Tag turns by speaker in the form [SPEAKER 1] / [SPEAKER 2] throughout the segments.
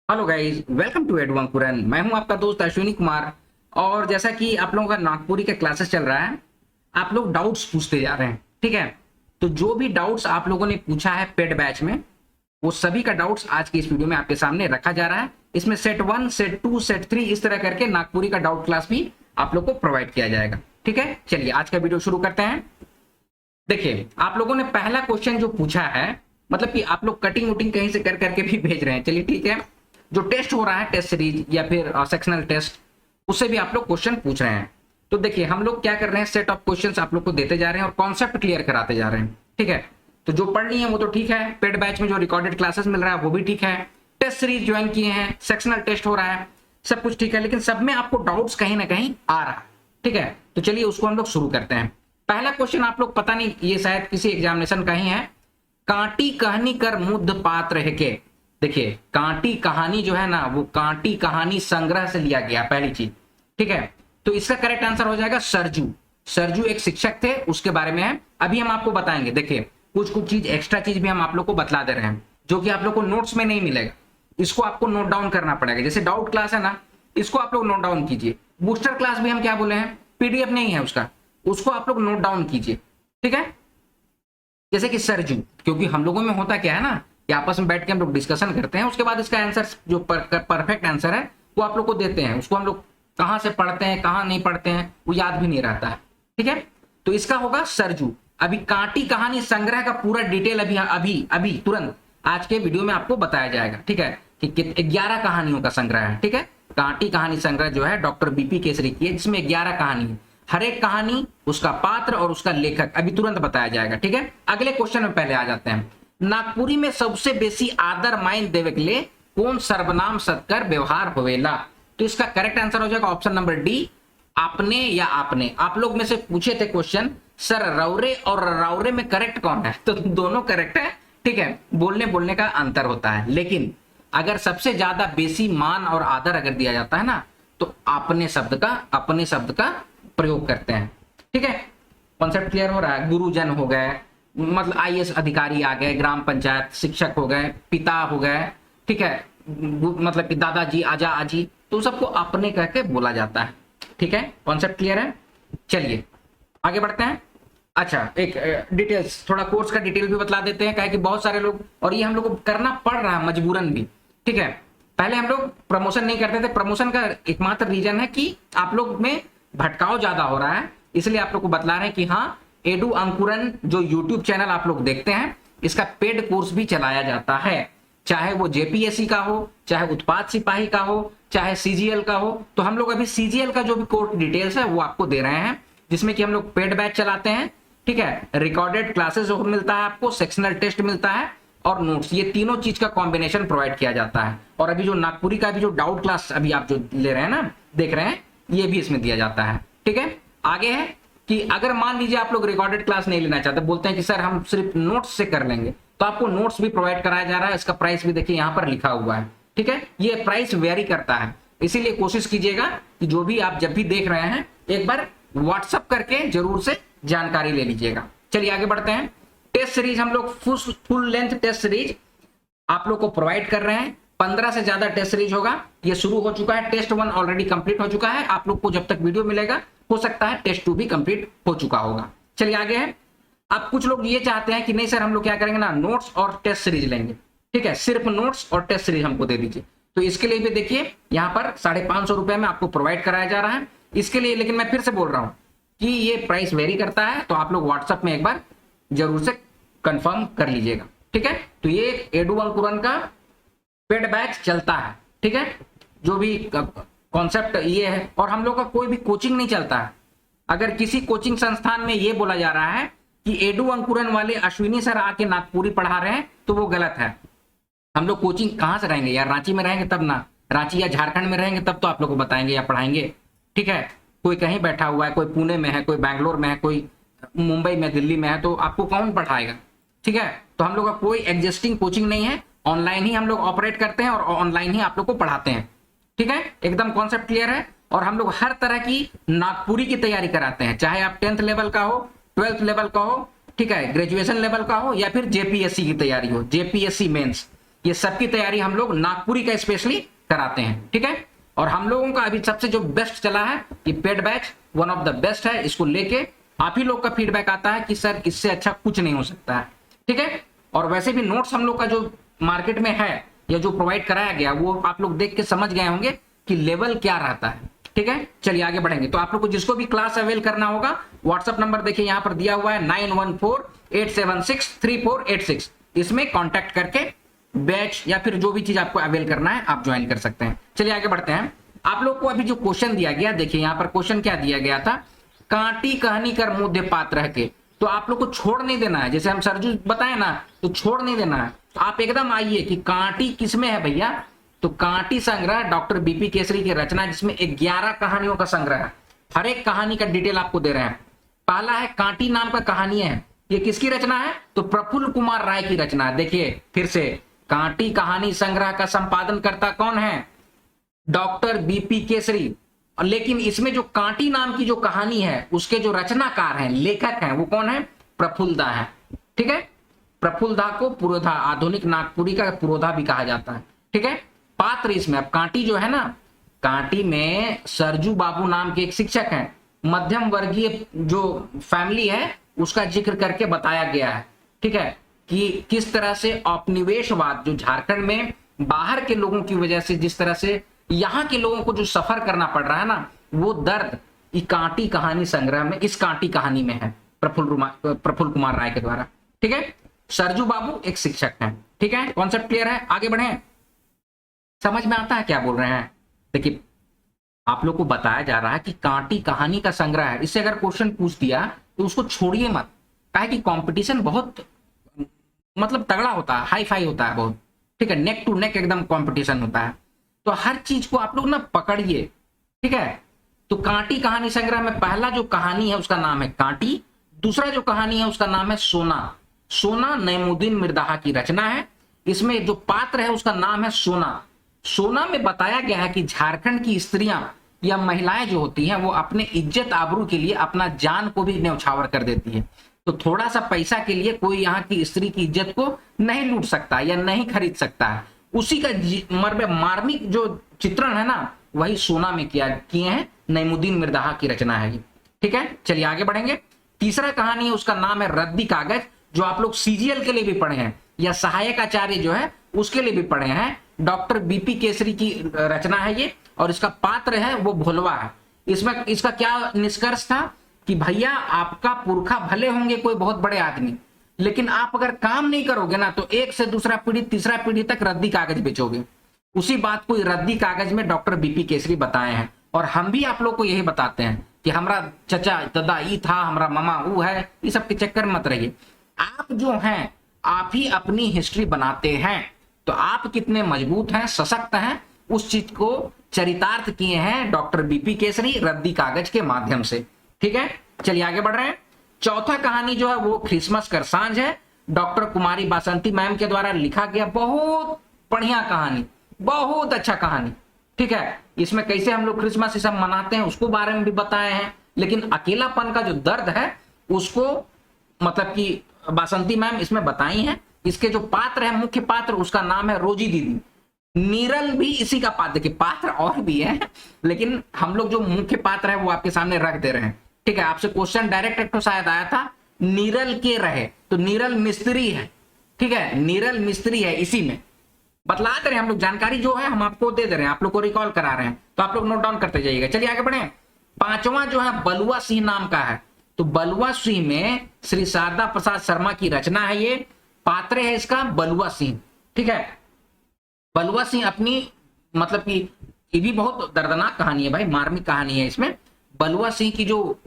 [SPEAKER 1] Hello guys, welcome to Edu Ankuran. मैं हूं आपका दोस्त अश्विनी कुमार। और जैसा कि आप लोगों का नागपुरी का क्लासेस चल रहा है, आप लोग डाउट्स पूछते जा रहे हैं। ठीक है, तो जो भी डाउट्स आप लोगों ने पूछा है पेड बैच में, वो सभी का डाउट्स आज की इस वीडियो में आपके सामने रखा जा रहा है। इसमें सेट 1, सेट 2, सेट 3 इस तरह करके नागपुरी का डाउट क्लास भी आप लोग को प्रोवाइड किया जाएगा। ठीक है, चलिए आज का वीडियो शुरू करते हैं। देखिए, आप लोगों ने पहला क्वेश्चन जो पूछा है, मतलब कि आप लोग कटिंग वटिंग कहीं से कर करके भी भेज रहे हैं। चलिए ठीक है, जो टेस्ट हो रहा है टेस्ट सीरीज या फिर सेक्शनल टेस्ट, उससे भी आप लोग क्वेश्चन पूछ रहे हैं। तो देखिए, हम लोग क्या कर रहे हैं, सेट ऑफ क्वेश्चंस आप लोग को देते जा रहे हैं और कॉन्सेप्ट क्लियर कराते जा रहे हैं। ठीक है, तो जो पढ़ लिए हैं वो तो ठीक है, पेड बैच में जो रिकॉर्डेड क्लासेस मिल रहा है वो भी ठीक है, टेस्ट सीरीज ज्वाइन किए हैं, सेक्शनल टेस्ट हो रहा है, सब कुछ ठीक है, लेकिन सब में आपको डाउट्स कहीं ना कहीं आ रहा है। ठीक है, तो चलिए उसको हम लोग शुरू करते हैं। पहला क्वेश्चन आप लोग, पता नहीं ये शायद किसी एग्जामिनेशन का ही है, कांटी कहानी कर मुद्द पात्र है के। देखिए, कांटी कहानी जो है ना, वो कांटी कहानी संग्रह से लिया गया, पहली चीज। ठीक है, तो इसका करेक्ट आंसर हो जाएगा सरजू। सरजू एक शिक्षक थे, उसके बारे में है, अभी हम आपको बताएंगे। देखिए, कुछ कुछ चीज एक्स्ट्रा चीज भी हम आप लोग को बतला दे रहे हैं, जो कि आप लोग को नोट्स में नहीं मिलेगा। इसको आपको नोट डाउन करना पड़ेगा। जैसे डाउट क्लास है ना, इसको आप लोग नोट डाउन कीजिए। बूस्टर क्लास भी हम क्या बोले हैं, पीडीएफ नहीं है उसका, उसको आप लोग नोट डाउन कीजिए। ठीक है, जैसे कि सरजू, क्योंकि हम लोगों में होता क्या है ना, कि आपस में बैठ के हम लोग डिस्कशन करते हैं, उसके बाद इसका आंसर जो परफेक्ट आंसर है वो आप लोग को देते हैं। उसको हम लोग कहाँ से पढ़ते हैं कहाँ नहीं पढ़ते हैं वो याद भी नहीं रहता है। ठीक है, तो इसका होगा सरजू। अभी कांटी कहानी संग्रह का पूरा डिटेल अभी अभी अभी तुरंत आज के वीडियो में आपको बताया जाएगा। ठीक है, कि 11 कहानियों का संग्रह है। ठीक है, कांटी कहानी संग्रह जो है डॉक्टर बीपी केसरी की है, जिसमें 11 कहानी है। हर एक कहानी, उसका पात्र और उसका लेखक अभी तुरंत बताया जाएगा। ठीक है, अगले क्वेश्चन में पहले आ जाते हैं। नागपुरी में सबसे बेसी आदर माइन देवे के लिए कौन सर्वनाम सत्कर व्यवहार होवेला। तो इसका करेक्ट आंसर हो जाएगा ऑप्शन नंबर डी, आपने या आपने। आप लोग में से पूछे थे क्वेश्चन, सर रौरे और रावरे में करेक्ट कौन है, तो दोनों करेक्ट है। ठीक है, बोलने बोलने का अंतर होता है, लेकिन अगर सबसे ज्यादा बेसी मान और आदर अगर दिया जाता है ना, तो अपने शब्द का प्रयोग करते हैं। ठीक है, कॉन्सेप्ट क्लियर हो रहा है। गुरुजन हो गए, मतलब आईएएस अधिकारी आ गए, ग्राम पंचायत शिक्षक हो गए, पिता हो गए। ठीक है, मतलब कि दादाजी, आजा आजी, तो सबको अपने कह के बोला जाता है। ठीक है, कॉन्सेप्ट क्लियर है। चलिए आगे बढ़ते हैं। अच्छा, एक डिटेल्स, थोड़ा कोर्स का डिटेल भी बतला देते हैं, कहे कि बहुत सारे लोग, और ये हम लोग को करना पड़ रहा है मजबूरन भी। ठीक है, पहले हम लोग प्रमोशन नहीं करते थे। प्रमोशन का एकमात्र रीजन है कि आप लोग में भटकाव ज्यादा हो रहा है, इसलिए आप लोग को बतला रहे हैं कि हाँ, एडू अंकुरन जो यूट्यूब चैनल आप लोग देखते हैं, इसका पेड कोर्स भी चलाया जाता है। चाहे वो जेपीएससी का हो, चाहे उत्पाद सिपाही का हो, चाहे सीजीएल का हो। तो हम लोग अभी सीजीएल का जो भी कोर्स डिटेल्स है वो आपको दे रहे हैं, जिसमें कि हम लोग पेड बैच चलाते हैं। ठीक है, रिकॉर्डेड क्लासेस मिलता है आपको, सेक्शनल टेस्ट मिलता है और नोट्स, ये तीनों चीज का कॉम्बिनेशन प्रोवाइड किया जाता है। और अभी जो नागपुरी का भी जो डाउट क्लास अभी आप जो ले रहे हैं ना, देख रहे हैं, ये भी इसमें दिया जाता है। ठीक है, आगे है कि अगर मान लीजिए आप लोग रिकॉर्डेड क्लास नहीं लेना चाहते, बोलते हैं कि सर हम सिर्फ नोट्स से कर लेंगे, तो आपको नोट्स भी प्रोवाइड कराया जा रहा है। इसका प्राइस भी देखिए यहाँ पर लिखा हुआ है। ठीक है, ये प्राइस वेरी करता है, इसीलिए कोशिश कीजिएगा कि जो भी आप जब भी देख रहे हैं, एक बार व्हाट्सअप करके जरूर से जानकारी ले लीजिएगा। चलिए आगे बढ़ते हैं। टेस्ट सीरीज हम लोग फुल लेंथ टेस्ट सीरीज आप लोग को प्रोवाइड कर रहे हैं। 15 से ज्यादा टेस्ट सीरीज होगा, ये शुरू हो चुका है। टेस्ट 1 ऑलरेडी कंप्लीट हो चुका है। आप लोग को जब तक वीडियो मिलेगा, हो सकता है टेस्ट 2 भी कंप्लीट हो चुका होगा। चलिए आगे है। अब कुछ लोग ये चाहते हैं कि नहीं सर, हम लोग क्या करेंगे ना, नोट्स और टेस्ट सीरीज लेंगे। ठीक है, सिर्फ नोट्स और टेस्ट सीरीज हमको दे दीजिए। तो इसके लिए भी देखिए यहाँ पर 550 रुपए में आपको प्रोवाइड कराया जा रहा है इसके लिए। लेकिन मैं फिर से बोल रहा हूँ कि ये प्राइस वेरी करता है, तो आप लोग व्हाट्सएप में एक बार जरूर से कंफर्म कर लीजिएगा। ठीक है, तो ये एडू अंकुरन का पेड बैच चलता है। ठीक है, जो भी कॉन्सेप्ट ये है, और हम लोग का कोई भी कोचिंग नहीं चलता है। अगर किसी कोचिंग संस्थान में ये बोला जा रहा है कि एडू अंकुरन वाले अश्विनी सर आके नागपुरी पढ़ा रहे हैं, तो वो गलत है। हम लोग कोचिंग कहाँ से रहेंगे यार, रांची में रहेंगे तब ना, रांची या झारखंड में रहेंगे तब तो आप लोग को बताएंगे या पढ़ाएंगे। ठीक है, कोई कहीं बैठा हुआ है, कोई पुणे में है, कोई बैंगलोर में है, कोई मुंबई में, दिल्ली में है, तो आपको कौन पढ़ाएगा। ठीक है, तो हम लोग का कोई एग्जिस्टिंग कोचिंग नहीं है, ऑनलाइन ही हम लोग ऑपरेट करते हैं और ऑनलाइन ही आप लोग को पढ़ाते हैं। ठीक है, एकदम कॉन्सेप्ट क्लियर है। और हम लोग हर तरह की नागपुरी की तैयारी कराते हैं, चाहे आप 10th लेवल का हो, 12th लेवल का हो, ठीक है, ग्रेजुएशन लेवल का हो, या फिर जेपीएससी की तैयारी हो, जेपीएससी मेंस, ये सबकी तैयारी हम लोग नागपुरी का स्पेशली कराते हैं, ठीक है। और हम लोगों का अभी सबसे जो बेस्ट चला है ये paid batch one of the best है। इसको लेके आप ही लोग का फीडबैक आता है कि सर इससे अच्छा कुछ नहीं हो सकता है, ठीक है। और वैसे भी नोट्स हम लोग का जो मार्केट में है या जो प्रोवाइड कराया गया वो आप लोग देख के समझ गए होंगे कि लेवल क्या रहता है, ठीक है। चलिए आगे बढ़ेंगे। तो आप लोग को जिसको भी क्लास अवेल करना होगा व्हाट्सएप नंबर देखिए यहाँ पर दिया हुआ है 9148763486, इसमें कॉन्टैक्ट करके बैच या फिर जो भी चीज आपको अवेल करना है आप ज्वाइन कर सकते हैं। चलिए आगे बढ़ते हैं। आप लोग को अभी जो क्वेश्चन दिया गया देखिए यहाँ पर क्वेश्चन क्या दिया गया था, कांटी कहानी कर मुद्दे पात्र है के। तो आप लोग को छोड़ नहीं देना है, जैसे हम सरजू बताए ना तो छोड़ नहीं देना है। तो आप एकदम आइए कि कांटी किसमें है भैया, तो कांटी संग्रह डॉक्टर बीपी केसरी की रचना जिसमें 11 कहानियों का संग्रह है। हर एक कहानी का डिटेल आपको दे रहे हैं। पहला है कांटी नाम का कहानी है, ये किसकी रचना है, तो प्रफुल्ल कुमार राय की रचना है। देखिए फिर से कांटी कहानी संग्रह का संपादन करता कौन है, डॉक्टर बीपी केसरी। लेकिन इसमें जो कांटी नाम की जो कहानी है उसके जो रचनाकार हैं, लेखक हैं, वो कौन है, प्रफुल्ल दा है, ठीक है। प्रफुल्ल दा को पुरोधा, आधुनिक नागपुरी का पुरोधा भी कहा जाता है, ठीक है। पात्र इसमें अब कांटी जो है ना, कांटी में सरजू बाबू नाम के एक शिक्षक हैं, मध्यम वर्गीय जो फैमिली है उसका जिक्र करके बताया गया है, ठीक है, कि किस तरह से औपनिवेशवाद जो झारखंड में बाहर के लोगों की वजह से जिस तरह से यहाँ के लोगों को जो सफर करना पड़ रहा है ना, वो दर्द कांटी कहानी संग्रह में, इस कांटी कहानी में है, प्रफुल्ल कुमार राय के द्वारा, ठीक है। सरजू बाबू एक शिक्षक हैं, ठीक है। कॉन्सेप्ट क्लियर है, आगे बढ़े, समझ में आता है क्या बोल रहे हैं। देखिए आप लोग को बताया जा रहा है कि कांटी कहानी का संग्रह है, इससे अगर क्वेश्चन पूछ दिया तो उसको छोड़िए मत, काहे कि कंपटीशन बहुत मतलब तगड़ा होता है, हाई फाई होता है बहुत, ठीक है, नेक टू नेक एकदम कंपटीशन होता है। तो हर चीज को आप लोग ना पकड़िए, ठीक है। तो कांटी कहानी संग्रह में पहला जो कहानी है उसका नाम है कांटी, दूसरा जो कहानी है उसका नाम है सोना। सोना नईमुद्दीन मिर्दाहा की रचना है। इसमें जो पात्र है उसका नाम है सोना। सोना में बताया गया है कि झारखंड की स्त्रियां या महिलाएं जो होती हैं वो अपने इज्जत आबरू के लिए अपना जान को भी न्यौछावर कर देती है। तो थोड़ा सा पैसा के लिए कोई यहाँ की स्त्री की इज्जत को नहीं लूट सकता या नहीं खरीद सकता है। उसी का मार्मिक जो चित्रण है ना वही सोना में किए हैं, नईमुद्दीन मिर्दाहा की रचना है ये, ठीक है। चलिए आगे बढ़ेंगे। तीसरा कहानी है उसका नाम है रद्दी कागज, जो आप लोग सीजीएल के लिए भी पढ़े हैं या सहायक आचार्य जो है उसके लिए भी पढ़े हैं। डॉक्टर बीपी केसरी की रचना है ये, और इसका पात्र है वो भोलवा है। इसमें इसका क्या निष्कर्ष था कि भैया आपका पुरखा भले होंगे कोई बहुत बड़े आदमी, लेकिन आप अगर काम नहीं करोगे ना तो एक से दूसरा पीढ़ी तीसरा पीढ़ी तक रद्दी कागज बेचोगे। उसी बात को रद्दी कागज में डॉक्टर बीपी केसरी बताए हैं, और हम भी आप लोग को यही बताते हैं कि हमारा चचा दादा ई था, हमारा मामा वो है, ये सब के चक्कर में मत रहिए। आप जो हैं आप ही अपनी हिस्ट्री बनाते हैं, तो आप कितने मजबूत हैं, सशक्त हैं, उस चीज को चरितार्थ किए हैं डॉक्टर बीपी केसरी रद्दी कागज के माध्यम से, ठीक है। चलिए आगे बढ़ रहे हैं। चौथा कहानी जो है वो क्रिसमस कर सांझ है, डॉक्टर कुमारी बासंती मैम के द्वारा लिखा गया बहुत बढ़िया कहानी, बहुत अच्छा कहानी, ठीक है। इसमें कैसे हम लोग क्रिसमस ये सब मनाते हैं उसको बारे में भी बताए हैं, लेकिन अकेलापन का जो दर्द है उसको मतलब कि बासंती मैम इसमें बताई हैं। इसके जो पात्र है, मुख्य पात्र, उसका नाम है रोजी दीदी। नीरल भी इसी का पात्र, देखिए पात्र और भी है लेकिन हम लोग जो मुख्य पात्र है वो आपके सामने रख दे रहे हैं, ठीक है। आपसे क्वेश्चन डायरेक्ट एक तो शायद आया था, नीरल के रहे, तो नीरल मिस्त्री है, ठीक है, नीरल मिस्त्री है। इसी में बतला दे रहे हैं हम लोग, जानकारी जो है हम आपको दे दे रहे हैं, आप लोग को रिकॉल करा रहे हैं, तो आप लोग नोट डाउन करते जाइएगा। चलिए आगे बढ़े। पांचवा जो है बलुआ सिंह नाम का है, तो बलुआ सिंह में श्री शारदा प्रसाद शर्मा की रचना है ये, पात्र है इसका बलुआ सिंह, ठीक है। बलुआ सिंह अपनी मतलब कि ये भी बहुत दर्दनाक कहानी है भाई, मार्मिक कहानी है इसमें। बलुआ सिंह की जो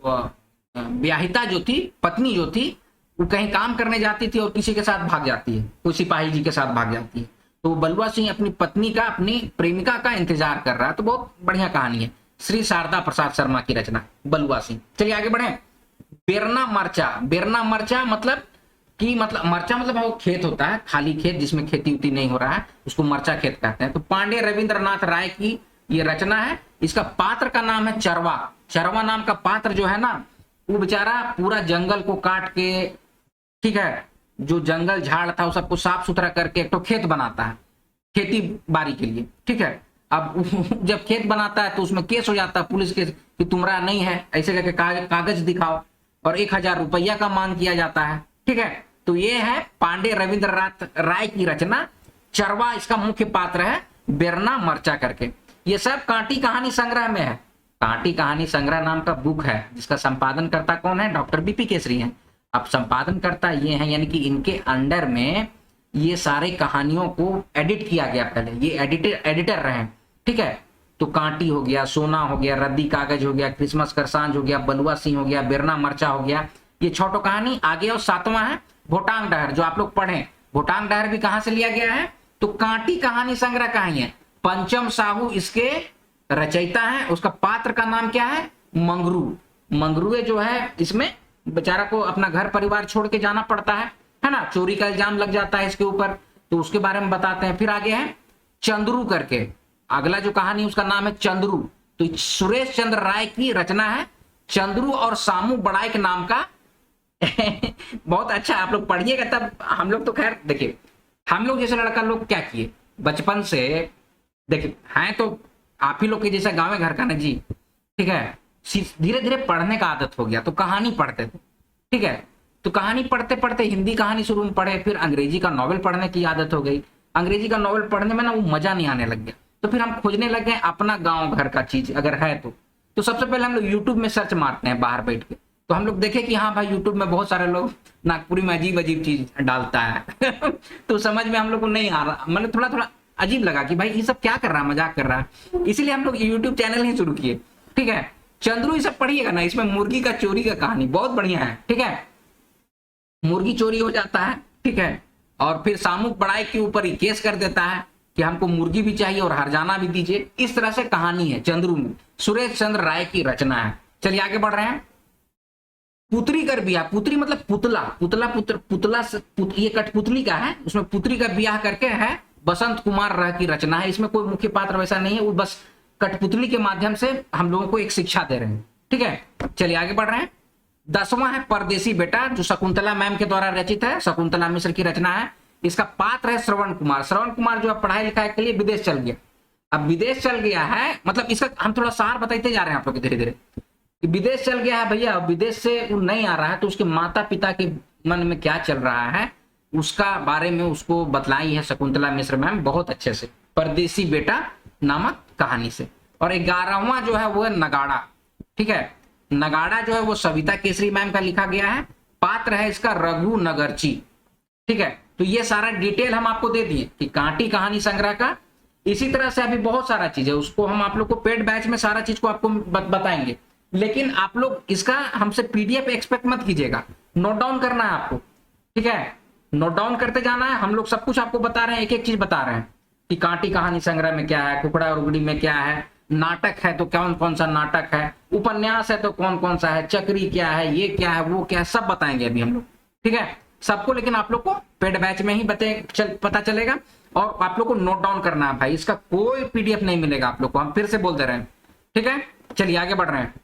[SPEAKER 1] ब्याहिता जो थी, पत्नी जो थी, वो कहीं काम करने जाती थी और किसी के साथ भाग जाती है, कोई सिपाही जी के साथ भाग जाती है। तो बलुआ सिंह अपनी पत्नी का, अपनी प्रेमिका का इंतजार कर रहा है। तो बहुत बढ़िया कहानी है, श्री शारदा प्रसाद शर्मा की रचना बलुआ सिंह। चलिए आगे बढ़े। बेरना मरचा, बेरना मरचा मतलब कि मरचा मतलब वो खेत होता है, खाली खेत जिसमें खेती उती नहीं हो रहा है, उसको मरचा खेत कहते हैं। तो पांडे रविंद्रनाथ राय की ये रचना है। इसका पात्र का नाम है चरवा। चरवा नाम का पात्र जो है ना, वो बेचारा पूरा जंगल को काट के, ठीक है, जो जंगल झाड़ था उस सबको साफ सुथरा करके एक तो खेत बनाता है खेती बाड़ी के लिए, ठीक है। अब जब खेत बनाता है तो उसमें केस हो जाता है पुलिस केस कि तुम्हारा नहीं है, ऐसे करके कागज दिखाओ और 1000 रुपया का मांग किया जाता है, ठीक है। तो ये है पांडे रविंद्रनाथ राय की रचना चरवा, इसका मुख्य पात्र है बेरना मर्चा करके। ये सब कांटी कहानी संग्रह में है। कांटी कहानी संग्रह नाम का बुक है जिसका संपादन करता कौन है, डॉक्टर बीपी केसरी हैं। अब संपादन करता ये है, यानी कि इनके अंडर में ये सारे कहानियों को एडिट किया गया, पहले ये एडिटर रहे, ठीक है। तो कांटी हो गया, सोना हो गया, रद्दी कागज हो गया, क्रिसमस कर सांझ हो गया, बलुआ सिंह हो गया, बेरना मर्चा हो गया, ये छोटो कहानी आगे। और 7वां है भोटांग डहर, जो आप लोग पढ़े। भोटांग डहर भी कहां से लिया गया है, तो कांटी कहानी संग्रह का ही है। पंचम साहू इसके रचयिता है, उसका पात्र का नाम क्या है, मंगरू। मंगरूए जो है इसमें बेचारा को अपना घर परिवार छोड़ के जाना पड़ता है ना, चोरी का इल्जाम लग जाता है इसके ऊपर, तो उसके बारे में बताते हैं। फिर आगे है चंद्रू करके, अगला जो कहानी उसका नाम है चंद्रू। तो सुरेश चंद्र राय की रचना है चंद्रू और सामू बड़ाइक नाम का। बहुत अच्छा, आप लोग पढ़िएगा तब। हम लोग तो खैर देखिए, हम लोग जैसे लड़का लोग क्या किए बचपन से, देखिए हैं तो आप ही लोग के जैसा गाँव घर का ना जी, ठीक है। धीरे धीरे पढ़ने का आदत हो गया तो कहानी पढ़ते थे, ठीक है। तो कहानी पढ़ते पढ़ते हिंदी कहानी शुरू में पढ़े, फिर अंग्रेजी का नॉवेल पढ़ने की आदत हो गई। अंग्रेजी का नॉवेल पढ़ने में ना वो मजा नहीं आने लग गया, तो फिर हम खोजने लग गए अपना गांव घर का चीज अगर है तो सबसे पहले हम लोग यूट्यूब में सर्च मारते हैं बाहर बैठ के। तो हम लोग देखे कि हाँ भाई यूट्यूब में बहुत सारे लोग नागपुरी में अजीब अजीब चीज डालता है। तो समझ में हम लोग को नहीं आ रहा, मतलब थोड़ा थोड़ा अजीब लगा कि भाई ये सब क्या कर रहा है, मजाक कर रहा है। इसीलिए हम लोग यूट्यूब चैनल ही शुरू किए, ठीक है। चंद्रू ये सब पढ़िएगा ना, इसमें मुर्गी का चोरी का कहानी बहुत बढ़िया है, ठीक है। मुर्गी चोरी हो जाता है, ठीक है, और फिर सामूहिक बड़ाई के ऊपर ही केस कर देता है कि हमको मुर्गी भी चाहिए और हरजाना भी दीजिए। इस तरह से कहानी है चंद्रू में, सुरेश चंद्र राय की रचना है। चलिए आगे बढ़ रहे हैं। पुत्री कर बिया, पुत्री मतलब पुतला, पुतला से ये कठपुतली का है, उसमें पुत्री का ब्याह करके है, बसंत कुमार राय की रचना है। इसमें कोई मुख्य पात्र वैसा नहीं है, वो बस कठपुतली के माध्यम से हम लोगों को एक शिक्षा दे रहे हैं, ठीक है। चलिए आगे बढ़ रहे हैं। 10वां है परदेसी बेटा, जो शकुंतला मैम के द्वारा रचित है, शकुंतला मिश्र की रचना है। इसका पात्र है श्रवण कुमार। श्रवण कुमार जो है पढ़ाई लिखाई के लिए विदेश चल गया। अब विदेश चल गया है, मतलब इसका हम थोड़ा सार बताते जा रहे हैं आप लोग धीरे धीरे कि विदेश चल गया है भैया, विदेश से वो नहीं आ रहा है, तो उसके माता पिता के मन में क्या चल रहा है उसका बारे में उसको बतलाई है शकुंतला मिश्र मैम बहुत अच्छे से, परदेसी बेटा नामक कहानी से। और 11वां जो है वो है नगाड़ा, ठीक है। नगाड़ा जो है वो सविता केसरी मैम का लिखा गया है, पात्र है इसका रघु नगरची, ठीक है। तो ये सारा डिटेल हम आपको दे दिए कि कांटी कहानी संग्रह का। इसी तरह से अभी बहुत सारा चीज है, उसको हम आप लोग को पेड बैच में सारा चीज को आपको बताएंगे, लेकिन आप लोग इसका हमसे पीडीएफ एक्सपेक्ट मत कीजिएगा, नोट डाउन करना है आपको, ठीक है। नोट डाउन करते जाना है, हम लोग सब कुछ आपको बता रहे हैं, एक एक चीज बता रहे हैं कि कांटी कहानी संग्रह में क्या है, कुकड़ा और उगड़ी में क्या है, नाटक है तो कौन कौन सा नाटक है, उपन्यास है तो कौन कौन सा है, चक्री क्या है, ये क्या है, वो क्या है, सब बताएंगे अभी हम लोग, ठीक है सबको। लेकिन आप लोग को पेड बैच में ही पता चलेगा, और आप लोग को नोट डाउन करना है भाई, इसका कोई पीडीएफ नहीं मिलेगा आप लोग को, हम फिर से बोल दे रहे हैं, ठीक है। चलिए आगे बढ़ रहे हैं।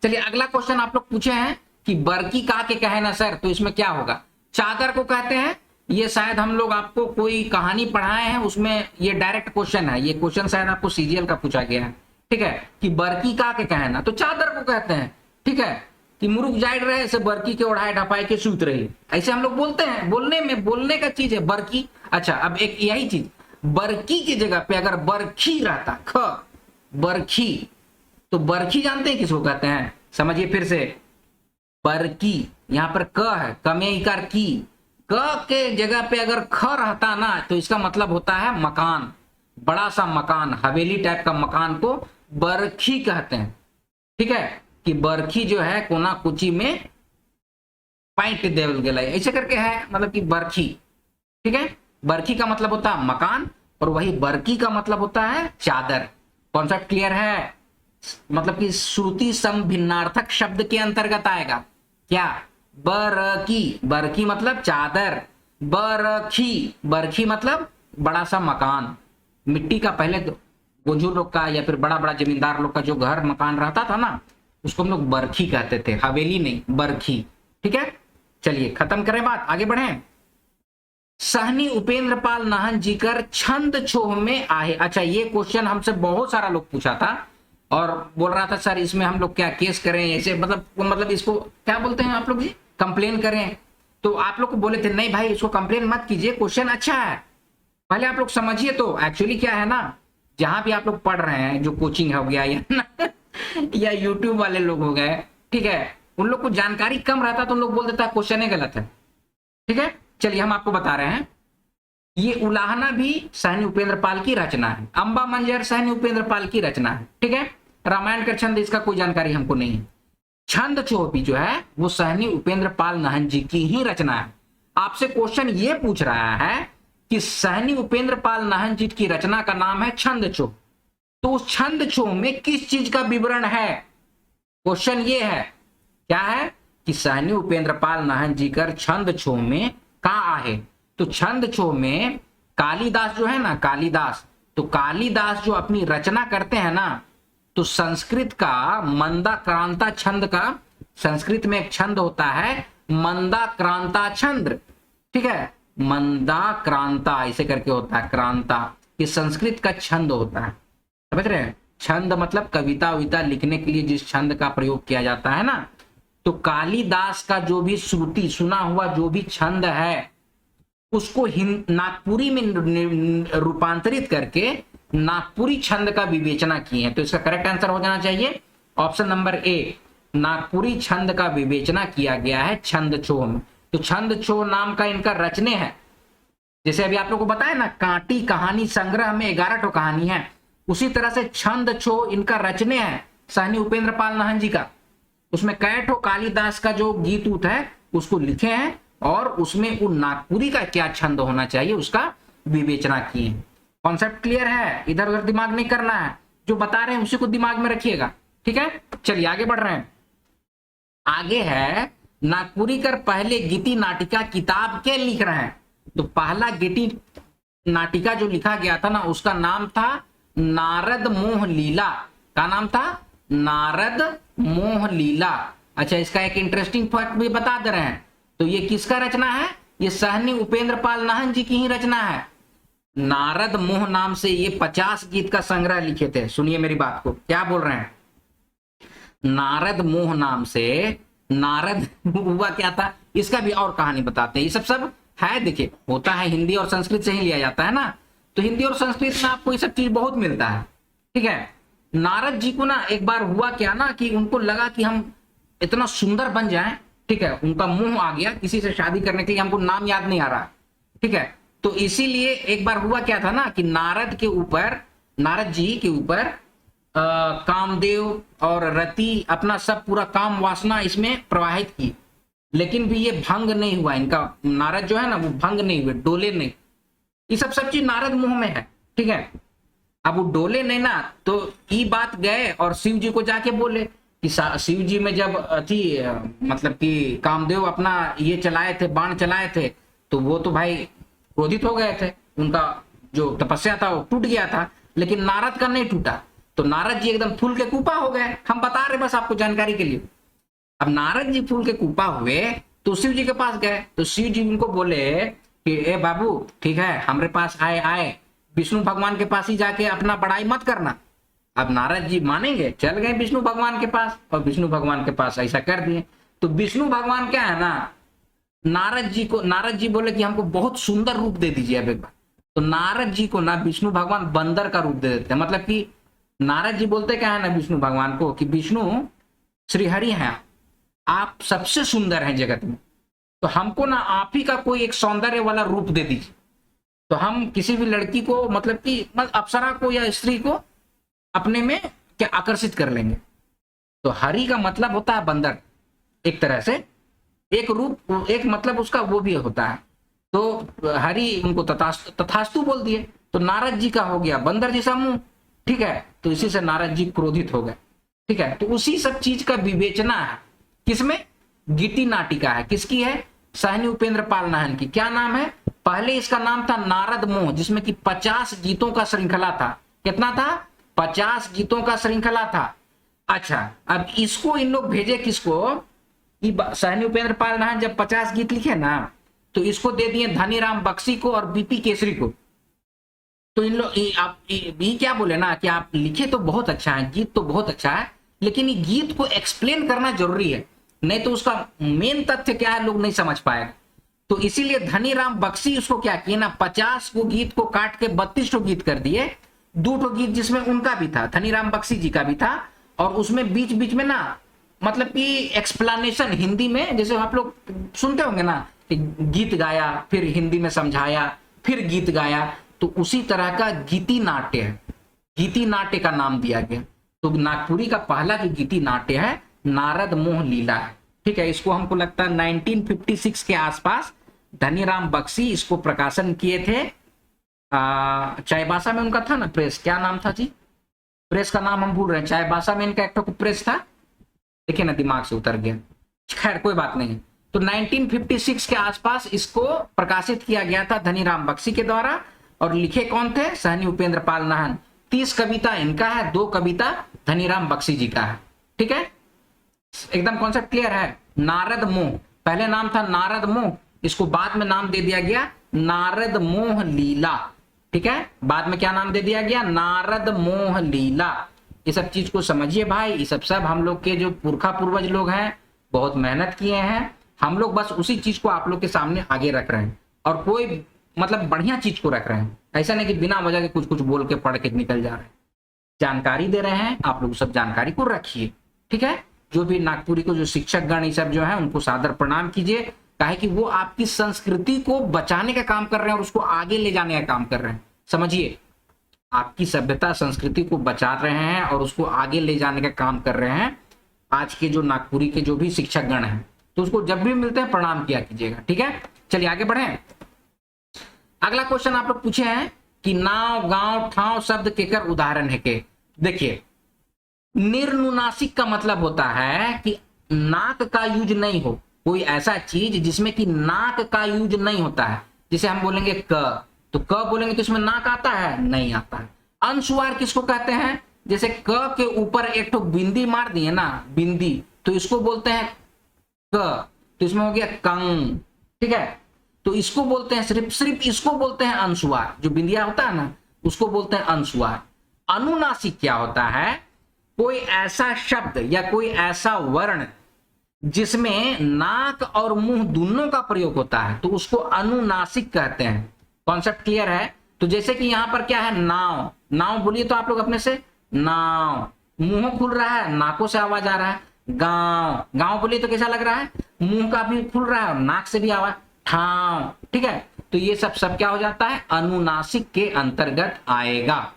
[SPEAKER 1] चलिए अगला क्वेश्चन आप लोग पूछे हैं कि बरकी का के कहे ना सर, तो इसमें क्या होगा, चादर को कहते हैं। ये शायद हम लोग आपको कोई कहानी पढ़ाए हैं, उसमें ये डायरेक्ट क्वेश्चन है, ये क्वेश्चन शायद आपको सीजीएल का पूछा गया है, ठीक है, कि बरकी का के कहे ना, तो चादर को कहते हैं, ठीक है, कि मुरुक जाइड रहे ऐसे बरकी के ओढ़ाए ढपाए के सूत रही, ऐसे हम लोग बोलते हैं, बोलने में बोलने का चीज है बरकी। अच्छा अब एक यही चीज, बरकी की जगह पे अगर बरखी रहता, ख बरखी, तो बरखी जानते हैं किसको कहते हैं, समझिए फिर से, बरकी यहाँ पर क है, कमे इकार की, क के जगह पे अगर ख रहता ना तो इसका मतलब होता है मकान, बड़ा सा मकान, हवेली टाइप का मकान को बरखी कहते हैं, ठीक है, कि बरखी जो है कोना कुची में पैंट देवल गेला ऐसे करके है, मतलब कि बरखी, ठीक है। बरखी का मतलब होता है मकान, और वही बरकी का मतलब होता है चादर। कॉन्सेप्ट क्लियर है, मतलब कि श्रुति सम भिन्नार्थक शब्द के अंतर्गत आएगा क्या, बरकी, बरकी मतलब चादर, बरखी, बरखी मतलब बड़ा सा मकान। मिट्टी का पहले गोंजूर लोग का या फिर बड़ा बड़ा जमींदार लोग का जो घर मकान रहता था ना, उसको हम लोग बरखी कहते थे, हवेली नहीं, बरखी, ठीक है। चलिए खत्म करें बात, आगे बढ़ें। सहनी उपेंद्र पाल नाहन जी कर छंद छोह में आए। अच्छा, ये क्वेश्चन हमसे बहुत सारा लोग पूछा था और बोल रहा था सर इसमें हम लोग क्या केस करें, ऐसे मतलब इसको क्या बोलते हैं आप लोग जी, कंप्लेन करें। तो आप लोग को बोले थे नहीं भाई इसको कंप्लेन मत कीजिए, क्वेश्चन अच्छा है, पहले आप लोग समझिए। तो एक्चुअली क्या है ना, जहां भी आप लोग पढ़ रहे हैं, जो कोचिंग हो गया या यूट्यूब वाले लोग हो गए, ठीक है, उन लोग को जानकारी कम रहता तो उन लोग बोल देता क्वेश्चन ही गलत है। ठीक है, चलिए हम आपको बता रहे हैं। ये उलाहना भी सहनी उपेंद्र पाल की रचना है, अंबा मंजर सहनी उपेंद्र पाल की रचना है। ठीक है, रामायण का छंद इसका कोई जानकारी हमको नहीं है। छंद चोपी जो है वो सहनी उपेंद्र पाल नाहन जी की ही रचना है। आपसे क्वेश्चन ये पूछ रहा है कि सहनी उपेंद्र पाल नाहन जी की रचना का नाम है छंद छो, तो उस छंद छो में किस चीज का विवरण है? क्वेश्चन ये है, क्या है कि सहनी उपेंद्र पाल नाहन जी कर छंद छो में कहा आहे। तो छंद छो में कालिदास जो है ना, कालिदास, तो कालिदास जो अपनी रचना करते हैं ना, तो संस्कृत का मंदाक्रांता छंद का, संस्कृत में एक छंद होता है मंदाक्रांता छंद। ठीक है, मंदाक्रांता ऐसे करके होता है, क्रांता ये संस्कृत का छंद होता है, समझ रहे हैं? छंद मतलब कविता विता लिखने के लिए जिस छंद का प्रयोग किया जाता है ना, तो कालिदास का जो भी श्रुति सुना हुआ जो भी छंद है उसको नागपुरी में रूपांतरित करके नागपुरी छंद का विवेचना किए हैं। तो इसका करेक्ट आंसर हो जाना चाहिए ऑप्शन नंबर ए, नागपुरी छंद का विवेचना किया गया है छंद छो में। तो छंद छो नाम का इनका रचने है, जैसे अभी आप लोग को बताया ना कांटी कहानी संग्रह में 11 ठो कहानी है, उसी तरह से छंद छो इनका रचने है सहनी उपेंद्र पाल नाहन जी का। उसमें कई ठो कालिदास का जो गीत उत है उसको लिखे हैं और उसमें वो नागपुरी का क्या छंद होना चाहिए उसका विवेचना किए हैं। कॉन्सेप्ट क्लियर है? इधर उधर दिमाग नहीं करना है, जो बता रहे हैं उसी को दिमाग में रखिएगा। ठीक है, चलिए आगे बढ़ रहे हैं। आगे है नागपुरी कर पहले गीति नाटिका किताब के लिख रहे हैं। तो पहला गीति नाटिका जो लिखा गया था ना उसका नाम था नारद मोह लीला। का नाम था? नारद मोह लीला। अच्छा, इसका एक इंटरेस्टिंग फैक्ट भी बता दे रहे हैं। तो ये किसका रचना है? ये सहनी उपेंद्र पाल नाहन जी की ही रचना है। नारद मोह नाम से ये 50 गीत का संग्रह लिखे थे। सुनिए मेरी बात को, क्या बोल रहे हैं? नारद मोह नाम से नारद हुआ क्या था, इसका भी और कहानी बताते हैं। ये सब है, देखिए होता है हिंदी और संस्कृत से ही लिया जाता है ना, तो हिंदी और संस्कृत में आपको ये सब चीज बहुत मिलता है। ठीक है, नारद जी को ना एक बार हुआ क्या ना कि उनको लगा कि हम इतना सुंदर बन जाएं, ठीक है, उनका मुंह आ गया किसी से शादी करने के लिए, हमको नाम याद नहीं आ रहा, ठीक है, तो इसीलिए एक बार हुआ क्या था ना कि नारद जी के ऊपर कामदेव और रति अपना सब पूरा काम वासना इसमें प्रवाहित की, लेकिन भी ये भंग नहीं हुआ इनका। नारद जो है ना वो भंग नहीं हुए, डोले नहीं। ये सब चीज नारद मुंह में है। ठीक है, अब वो डोले नहीं ना, तो ये बात गए और शिव जी को जाके बोले कि शिव जी में जब थी मतलब कि कामदेव अपना ये चलाए थे, बाण चलाए थे, तो वो तो भाई क्रोधित हो गए थे, उनका जो तपस्या था वो टूट गया था, लेकिन नारद का नहीं टूटा। तो नारद जी एकदम फूल के कूपा हो गए। हम बता रहे बस आपको जानकारी के लिए। अब नारद जी फूल के कूपा हुए तो शिव जी के पास गए, तो शिव जी उनको बोले कि ए बाबू, ठीक है, हमारे पास आए, विष्णु भगवान के पास ही जाके अपना बड़ाई मत करना। अब नारद जी मानेंगे, चल गए विष्णु भगवान के पास और विष्णु भगवान के पास ऐसा कर दिए। तो विष्णु भगवान क्या है ना, नारद जी बोले कि हमको बहुत सुंदर रूप दे दीजिए अब एक बार। तो नारद जी को ना विष्णु भगवान बंदर का रूप दे देते हैं। मतलब कि नारद जी बोलते क्या है ना विष्णु भगवान को कि विष्णु श्रीहरि हैं, आप सबसे सुंदर हैं जगत में, तो हमको ना आप ही का कोई एक सौंदर्य वाला रूप दे दीजिए, तो हम किसी भी लड़की को मतलब कि अप्सरा को या स्त्री को अपने में क्या आकर्षित कर लेंगे। तो हरि का मतलब होता है बंदर, एक तरह से एक रूप, एक मतलब उसका वो भी होता है। तो हरि उनको तथास्तु बोल दिए, तो नारद जी का हो गया बंदर जैसा मुंह। ठीक है, तो इसी से नारद जी क्रोधित हो गए। ठीक है, तो उसी सब चीज का विवेचना है किसमें? गीति नाटिका है। किसकी है? सहनी उपेंद्र पाल नाहन की। क्या नाम है? पहले इसका नाम था नारद मोह, जिसमें कि 50 गीतों का श्रृंखला था। कितना था? 50 गीतों का श्रृंखला था। अच्छा, अब इसको इन लोग भेजे किसको? कि सहनी उपेंद्र पाल नाहन जब 50 गीत लिखे ना, तो इसको दे दिए धनीराम बख्शी को और बीपी केसरी को। तो इन लोग आप भी क्या बोले ना कि आप लिखे तो बहुत अच्छा है, गीत तो बहुत अच्छा है, लेकिन ये गीत को एक्सप्लेन करना जरूरी है, नहीं तो उसका मेन तथ्य क्या है लोग नहीं समझ पाएगा। तो इसीलिए धनीराम बख्शी उसको क्या किए ना, 50 को गीत को काट के 32 गीत कर दिए। 2 गीत जिसमें उनका भी था, धनीराम बख्शी जी का भी था, और उसमें बीच बीच में ना मतलब कि एक्सप्लेनेशन हिंदी में, जैसे आप लोग सुनते होंगे ना, गीत गाया फिर हिंदी में समझाया फिर गीत गाया, तो उसी तरह का गीति नाट्य है, गीति नाट्य का नाम दिया गया। तो नागपुरी का पहला जो गीति नाट्य है नारद मोह लीला है, ठीक है। इसको हमको लगता है 1956 के आसपास धनीराम बख्शी इसको प्रकाशन किए थे। चाईबासा में उनका था ना प्रेस, क्या नाम था जी, प्रेस का नाम हम भूल रहे हैं। चाईबासा में इनका एक तो प्रेस था, देखिए ना दिमाग से उतर गया, खैर कोई बात नहीं। तो 1956 के आसपास इसको प्रकाशित किया गया था धनीराम बख्शी के द्वारा, और लिखे कौन थे, सहनी उपेंद्र पाल नाहन। 30 कविता इनका है, 2 कविता धनीराम बख्शी जी का है, ठीक है। एकदम कॉन्सेप्ट क्लियर है। नारद मोह, पहले नाम था नारद मोह, इसको बाद में नाम दे दिया गया नारद मोह लीला, ठीक है। बाद में क्या नाम दे दिया गया, नारद मोह लीला। ये सब चीज को समझिए भाई, ये सब हम लोग के जो पुरखा पूर्वज लोग हैं बहुत मेहनत किए हैं, हम लोग बस उसी चीज को आप लोग के सामने आगे रख रहे हैं, और कोई मतलब बढ़िया चीज को रख रहे हैं, ऐसा नहीं कि बिना वजह के कुछ कुछ बोल के पढ़ के निकल जा रहे हैं। जानकारी दे रहे हैं, आप लोग सब जानकारी को रखिए, ठीक है। जो भी नागपुरी को जो शिक्षक गण ये सब जो है उनको सादर प्रणाम कीजिए, काहे कि वो आपकी संस्कृति को बचाने का काम कर रहे हैं और उसको आगे ले जाने का काम कर रहे हैं। समझिए, आपकी सभ्यता संस्कृति को बचा रहे हैं और उसको आगे ले जाने का काम कर रहे हैं आज के जो नागपुरी के जो भी शिक्षक गण हैं। तो उसको जब भी मिलते हैं प्रणाम किया कीजिएगा, ठीक है। चलिए आगे बढ़े। अगला क्वेश्चन आप लोग पूछे हैं कि नाव गांव ठाव शब्द केकर उदाहरण है के। देखिए, निर्नुनासिक का मतलब होता है कि नाक का यूज नहीं हो, कोई ऐसा चीज जिसमें कि नाक का यूज नहीं होता है। जैसे हम बोलेंगे क, तो क बोलेंगे तो इसमें नाक आता है, नहीं आता है। अनुस्वार किसको कहते हैं, जैसे क के ऊपर एक तो बिंदी मार दिए ना, बिंदी, तो इसको बोलते हैं क, तो इसमें हो गया कंग, ठीक है। तो इसको बोलते हैं सिर्फ इसको बोलते हैं अनुस्वार, जो बिंदिया होता है ना उसको बोलते हैं अनुस्वार। अनुनासिक क्या होता है, कोई ऐसा शब्द या कोई ऐसा वर्ण जिसमें नाक और मुंह दोनों का प्रयोग होता है, तो उसको अनुनासिक कहते हैं। कॉन्सेप्ट क्लियर है। तो जैसे कि यहां पर क्या है, नाव, नाव बोलिए तो आप लोग अपने से, नाव, मुंह खुल रहा है, नाकों से आवाज आ रहा है। गांव, गांव बोलिए तो कैसा लग रहा है, मुंह का भी खुल रहा है और नाक से भी आवाज। ठाव, ठीक है। तो ये सब क्या हो जाता है, अनुनासिक के अंतर्गत आएगा,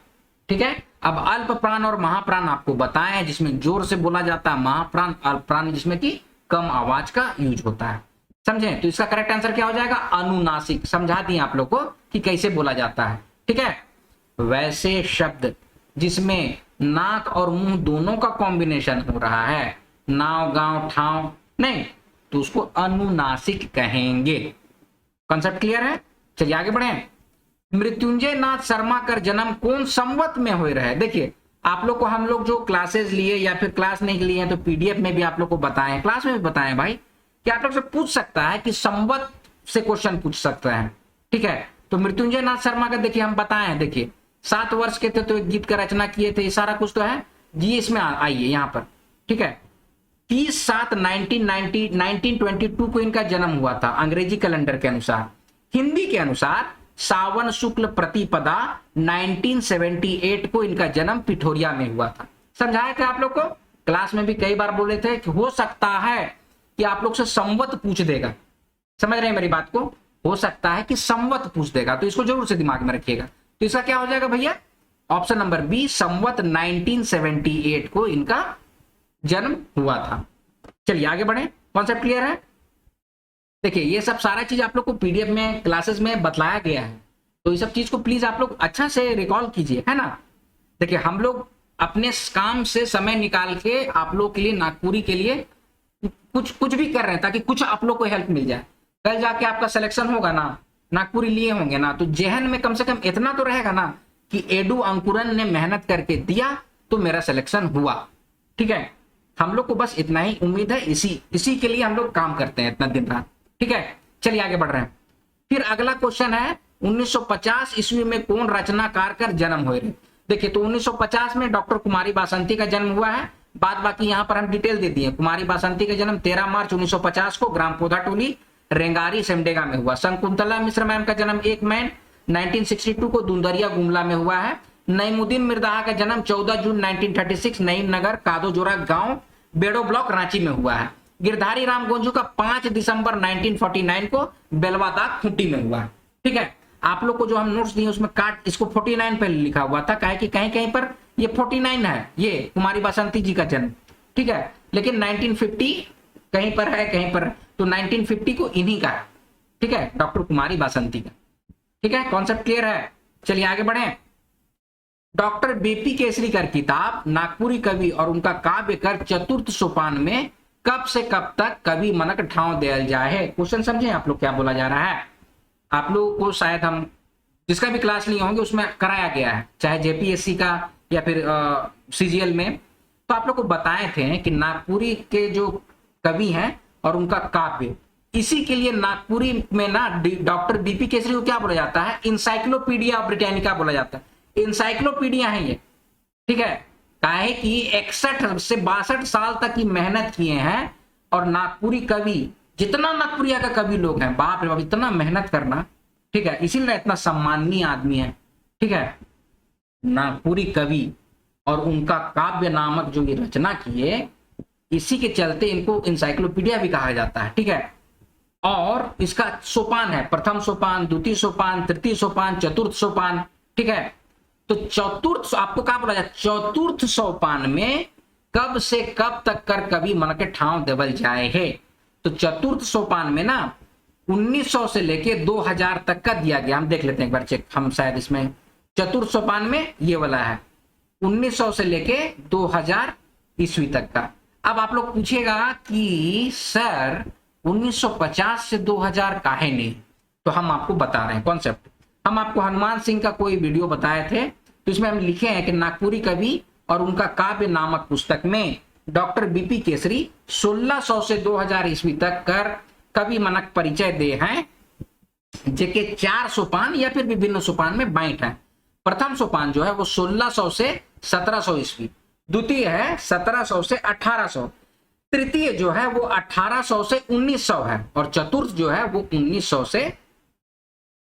[SPEAKER 1] ठीक है। अब अल्प प्राण और महाप्राण आपको बताए हैं, जिसमें जोर से बोला जाता है महाप्राण, अल्प प्राण जिसमें कि कम आवाज का यूज होता है, समझे। तो इसका करेक्ट आंसर क्या हो जाएगा, अनुनासिक। समझा दिए आप लोग को कि कैसे बोला जाता है, ठीक है। वैसे शब्द जिसमें नाक और मुंह दोनों का कॉम्बिनेशन हो रहा है, नाव गांव ठाव नहीं, तो उसको अनुनासिक कहेंगे। कॉन्सेप्ट क्लियर है। चलिए आगे बढ़े। मृत्युंजय नाथ शर्मा का जन्म कौन संवत में हुए रहे। देखिए, आप लोग को हम लोग जो क्लासेस लिए या फिर क्लास नहीं लिए हैं तो पीडीएफ में भी आप लोग को बताएं, क्लास में भी बताएं भाई, कि आप लोग से पूछ सकता है कि संवत से क्वेश्चन पूछ सकता है, ठीक है। तो मृत्युंजय नाथ शर्मा का देखिए हम बताए हैं, देखिए 7 वर्ष के थे तो एक गीत का रचना किए थे, ये सारा कुछ तो है जी। इसमें आइए यहाँ पर, ठीक है। 30/7/1922 को इनका जन्म हुआ था अंग्रेजी कैलेंडर के अनुसार। हिंदी के अनुसार सावन शुक्ल प्रतिपदा 1978 को इनका जन्म पिठोरिया में हुआ था। समझाया था आप लोग को, क्लास में भी कई बार बोले थे कि हो सकता है कि आप लोग से संवत पूछ देगा। समझ रहे हैं मेरी बात को, हो सकता है कि संवत पूछ देगा, तो इसको जरूर से दिमाग में रखिएगा। तो इसका क्या हो जाएगा भैया, ऑप्शन नंबर बी, संवत 1978 को इनका जन्म हुआ था। चलिए आगे बढ़े। कॉन्सेप्ट क्लियर है। देखिए, ये सब सारा चीज आप लोग को पीडीएफ में क्लासेस में बतलाया गया है, तो ये सब चीज को प्लीज आप लोग अच्छा से रिकॉल कीजिए, है ना। देखिए, हम लोग अपने काम से समय निकाल के आप लोग के लिए, नागपुरी के लिए कुछ भी कर रहे हैं, ताकि कुछ आप लोग को हेल्प मिल जाए। कल जाके आपका सिलेक्शन होगा ना, नागपुरी लिए होंगे ना, तो जहन में कम से कम इतना तो रहेगा ना कि एडू अंकुरन ने मेहनत करके दिया तो मेरा सिलेक्शन हुआ, ठीक है। हम लोग को बस इतना ही उम्मीद है, इसी के लिए हम लोग काम करते हैं इतना दिन रात। ठीक है, चलिए आगे बढ़ रहे हैं। फिर अगला क्वेश्चन है 1950 ईस्वी में कौन रचनाकार कर जन्म हुए रे। देखिए, तो 1950 में डॉक्टर कुमारी बासंती का जन्म हुआ है। बाद बाकी यहाँ पर हम डिटेल दे दिए। कुमारी बासंती का जन्म 13 मार्च 1950 को ग्राम पोधा टोली रेंगारी सिमडेगा में हुआ। शकुंतला मिश्र मैम का जन्म 1 मई 1962 को दुंदरिया गुमला में हुआ है। नईमुद्दीन मिर्दाहा का जन्म 14 जून 1936 नईम नगर कादोजोरा गांव बेड़ो ब्लॉक रांची में हुआ है। गिरधारी राम गोंजू का 5 दिसंबर 1949 को बेलवादाग खूंटी में हुआ है। ठीक है, आप लोग को जो हम नोट्स दिए उसमें काट इसको 49 पे लिखा हुआ था, काहे कि कहीं कहीं पर ये 49 है, ये कुमारी बासंती जी का जन्म। ठीक है, लेकिन 1950 कहीं पर है, कहीं पर, तो 1950 को इन्हीं का है। ठीक है, डॉक्टर कुमारी बासंती का। ठीक है, कॉन्सेप्ट क्लियर है। चलिए आगे बढ़े। डॉक्टर बीपी केसरी कर किताब नागपुरी कवि और उनका काव्य कर चतुर्थ सोपान में कब से कब तक कवि मनक ठाव दिया जाए है। क्वेश्चन समझे आप लोग क्या बोला जा रहा है। आप लोगों को शायद हम जिसका भी क्लास लिए होंगे उसमें कराया गया है, चाहे जेपीएससी का या फिर सीजीएल में, तो आप लोग को बताए थे कि नागपुरी के जो कवि हैं और उनका काव्य, इसी के लिए नागपुरी में ना डॉक्टर बीपी केसरी को क्या बोला जाता है, इंसाइक्लोपीडिया ब्रिटानिका बोला जाता है। इंसाइक्लोपीडिया है ये। ठीक है, काहे कि 61 से 62 साल तक की मेहनत किए हैं और नागपुरी कवि, जितना नागपुरिया का कवि लोग हैं, बाप रे बाप, इतना मेहनत करना। ठीक है, इसीलिए इतना सम्माननीय आदमी है। ठीक है, नागपुरी कवि और उनका काव्य नामक जो ये रचना किए, इसी के चलते इनको इंसाइक्लोपीडिया भी कहा जाता है। ठीक है, और इसका सोपान है, प्रथम सोपान, द्वितीय सोपान, तृतीय सोपान, चतुर्थ सोपान। ठीक है, तो चतुर्थ आपको क्या बोला जाए, चतुर्थ सोपान में कब से कब तक कर कवि मन के ठाव देवल जाए है। तो चतुर्थ सोपान में ना 1900 से लेके 2000 तक का दिया गया। हम देख लेते हैं एक बार चेक, हम शायद इसमें चतुर्थ सोपान में ये वाला है 1900 से लेके 2000 ईस्वी तक का। अब आप लोग पूछेगा कि सर 1950 से 2000 काहे नहीं, तो हम आपको बता रहे हैं कॉन्सेप्ट। हम आपको हनुमान सिंह का कोई वीडियो बताए थे, तो इसमें हम लिखे हैं कि नागपुरी कवि और उनका काव्य नामक पुस्तक में डॉक्टर बीपी केसरी 1600 से 2000 ईस्वी तक कर कवि मनक परिचय दे हैं, जेके 4 सोपान या फिर विभिन्न सोपान में बांट है। प्रथम सोपान जो है वो 1600 से 1700 ईस्वी, द्वितीय है 1700 से 1800, तृतीय जो है वो 1800 से 1900 है, और चतुर्थ जो है वो 1900 से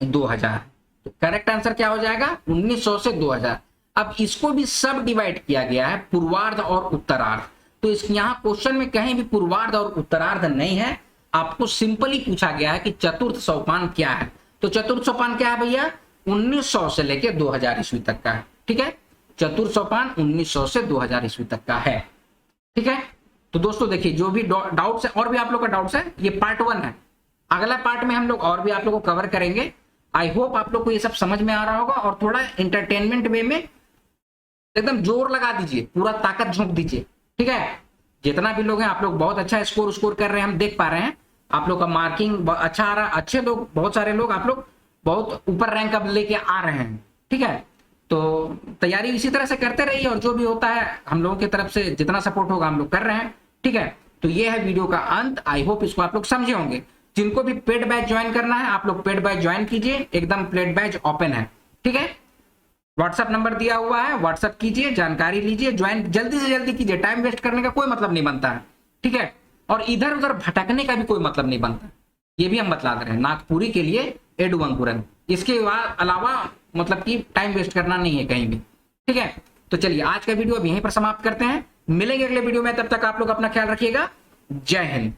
[SPEAKER 1] 2000। तो करेक्ट आंसर क्या हो जाएगा, 1900 से 2000। अब इसको भी सब डिवाइड किया गया है पूर्वार्ध और उत्तरार्ध। तो इस यहाँ क्वेश्चन में कहीं भी पूर्वार्ध और उत्तरार्ध नहीं है, आपको सिंपली पूछा गया है कि चतुर्थ सोपान क्या है। तो चतुर्थ सोपान क्या है भैया, 1900 से लेके 2000 ईस्वी तक का है। ठीक है, चतुर्थ सोपान 1900 से 2000 ईस्वी तक का है। ठीक है, तो दोस्तों देखिए, जो भी डाउट्स है और भी आप लोग का डाउट्स है, ये पार्ट 1 है। अगला पार्ट में हम लोग और भी आप लोग को कवर करेंगे। आई होप आप लोग को ये सब समझ में आ रहा होगा, और थोड़ा एंटरटेनमेंट वे में एकदम जोर लगा दीजिए, पूरा ताकत झोंक दीजिए। ठीक है, जितना भी लोग हैं आप लोग बहुत अच्छा स्कोर कर रहे हैं, हम देख पा रहे हैं आप लोग का मार्किंग अच्छा आ रहा है। अच्छे लोग, बहुत सारे लोग, आप लोग बहुत ऊपर रैंक अब लेके आ रहे हैं। ठीक है, तो तैयारी इसी तरह से करते रहिए, और जो भी होता है हम लोगों की तरफ से जितना सपोर्ट होगा हम लोग कर रहे हैं। ठीक है, तो ये है वीडियो का अंत। आई होप इसको आप लोग समझे होंगे। जिनको भी पेड बैच ज्वाइन करना है, आप लोग पेड बैच ज्वाइन कीजिए, एकदम पेड बैच ओपन है। ठीक है, व्हाट्सएप नंबर दिया हुआ है, व्हाट्सएप कीजिए, जानकारी लीजिए, ज्वाइन जल्दी से जल्दी कीजिए। टाइम वेस्ट करने का कोई मतलब नहीं बनता है। ठीक है, और इधर उधर भटकने का भी कोई मतलब नहीं बनता, ये भी हम बतला दे रहे हैं। नागपुरी के लिए एडु अंकुरन, इसके अलावा मतलब कि टाइम वेस्ट करना नहीं है कहीं भी। ठीक है, तो चलिए आज का वीडियो अब यहीं पर समाप्त करते हैं। मिलेंगे अगले वीडियो में, तब तक आप लोग अपना ख्याल रखिएगा। जय हिंद।